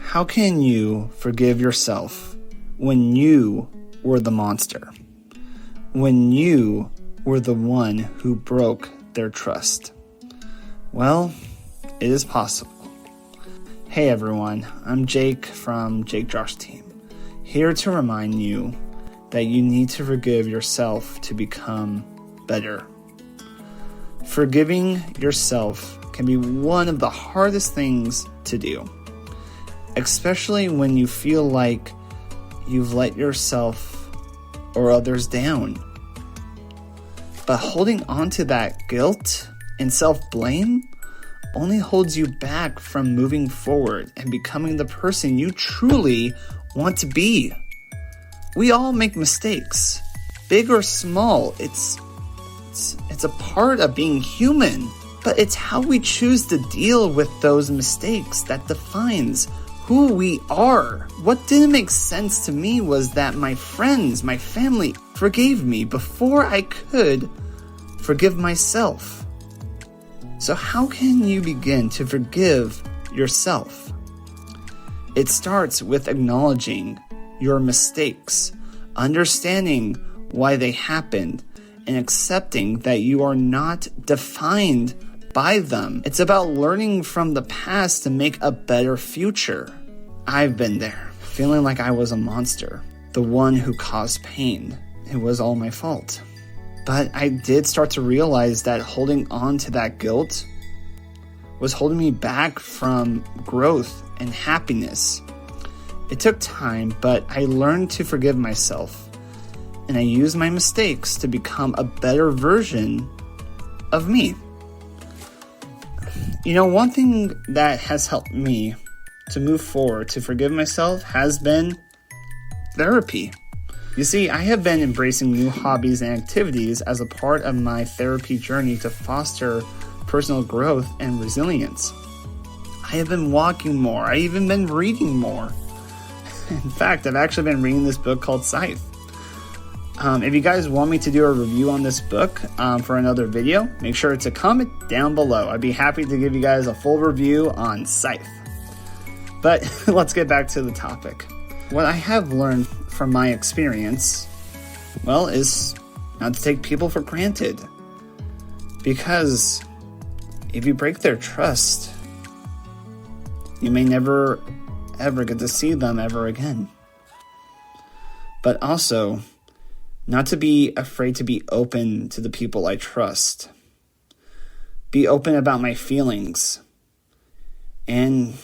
How can you forgive yourself when you were the monster? When you were the one who broke their trust? Well, it is possible. Hey everyone, I'm Jake from JakeJoshTeam, here to remind you that you need to forgive yourself to become better. Forgiving yourself can be one of the hardest things to do, especially when you feel like you've let yourself or others down. But holding on to that guilt and self-blame only holds you back from moving forward and becoming the person you truly want to be. We all make mistakes, big or small. It's a part of being human, but it's how we choose to deal with those mistakes that defines who we are. What didn't make sense to me was that my friends, my family forgave me before I could forgive myself. So how can you begin to forgive yourself? It starts with acknowledging your mistakes, understanding why they happened, and accepting that you are not defined by them. It's about learning from the past to make a better future. I've been there, feeling like I was a monster, the one who caused pain. It was all my fault. But I did start to realize that holding on to that guilt was holding me back from growth and happiness. It took time, but I learned to forgive myself, and I used my mistakes to become a better version of me. You know, one thing that has helped me to move forward, to forgive myself, has been therapy. You see, I have been embracing new hobbies and activities as a part of my therapy journey to foster personal growth and resilience. I have been walking more. I've even been reading more. In fact, I've actually been reading this book called Scythe. If you guys want me to do a review on this book for another video, make sure to comment down below. I'd be happy to give you guys a full review on Scythe. But let's get back to the topic. What I have learned from my experience, well, is not to take people for granted. Because if you break their trust, you may never ever get to see them ever again. But also, not to be afraid to be open to the people I trust. Be open about my feelings. And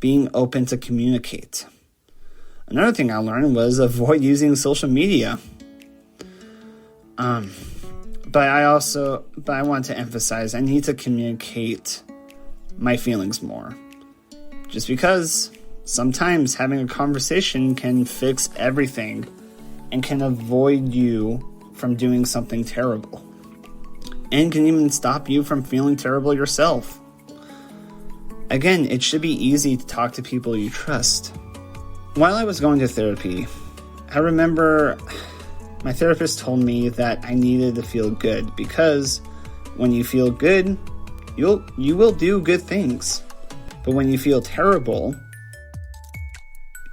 being open to communicate. Another thing I learned was avoid using social media. But I want to emphasize I need to communicate my feelings more. Just because sometimes having a conversation can fix everything and can avoid you from doing something terrible. And can even stop you from feeling terrible yourself. Again, it should be easy to talk to people you trust. While I was going to therapy, I remember my therapist told me that I needed to feel good because when you feel good, you will do good things. But when you feel terrible,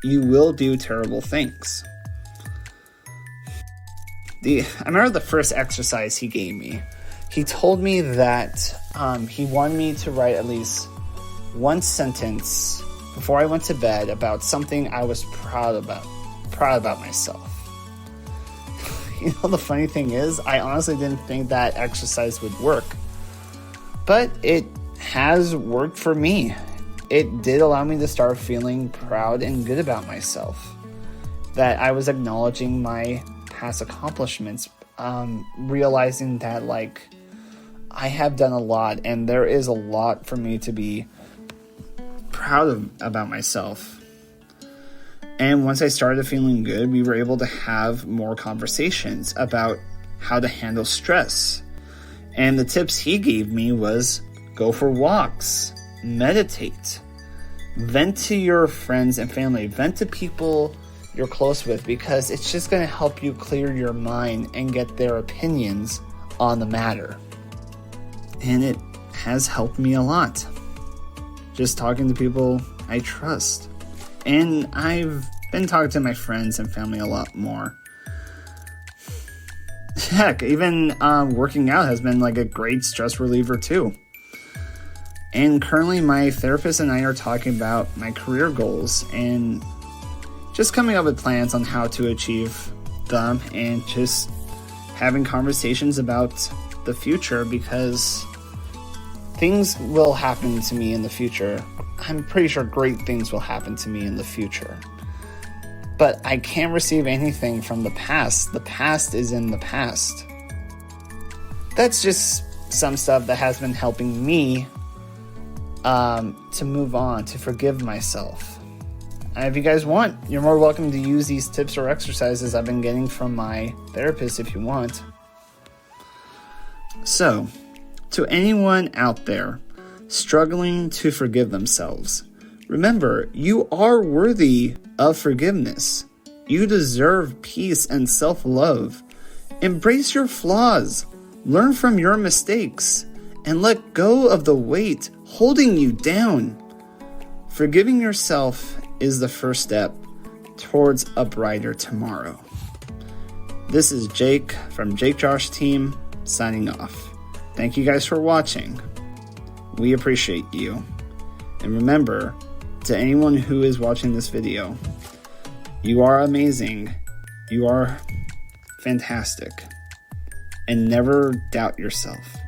you will do terrible things. I remember the first exercise he gave me. He told me that he wanted me to write at least one sentence before I went to bed about something I was proud about myself. You know, the funny thing is, I honestly didn't think that exercise would work. But it has worked for me. It did allow me to start feeling proud and good about myself. That I was acknowledging my past accomplishments, realizing that, I have done a lot, and there is a lot for me to be proud of about myself. And once I started feeling good, we were able to have more conversations about how to handle stress. And the tips he gave me was go for walks, meditate, vent to your friends and family, vent to people you're close with, because it's just going to help you clear your mind and get their opinions on the matter. And it has helped me a lot. just talking to people I trust. And I've been talking to my friends and family a lot more. Heck, even working out has been like a great stress reliever too. And currently my therapist and I are talking about my career goals and just coming up with plans on how to achieve them, and just having conversations about the future, because things will happen to me in the future. I'm pretty sure great things will happen to me in the future. But I can't receive anything from the past. The past is in the past. That's just some stuff that has been helping me to move on, to forgive myself. And if you guys want, you're more welcome to use these tips or exercises I've been getting from my therapist if you want. So, to anyone out there struggling to forgive themselves, remember, you are worthy of forgiveness. You deserve peace and self-love. Embrace your flaws, learn from your mistakes, and let go of the weight holding you down. Forgiving yourself is the first step towards a brighter tomorrow. This is Jake from JakeJoshTeam signing off. Thank you guys for watching. We appreciate you. And remember, to anyone who is watching this video, you are amazing. You are fantastic. And never doubt yourself.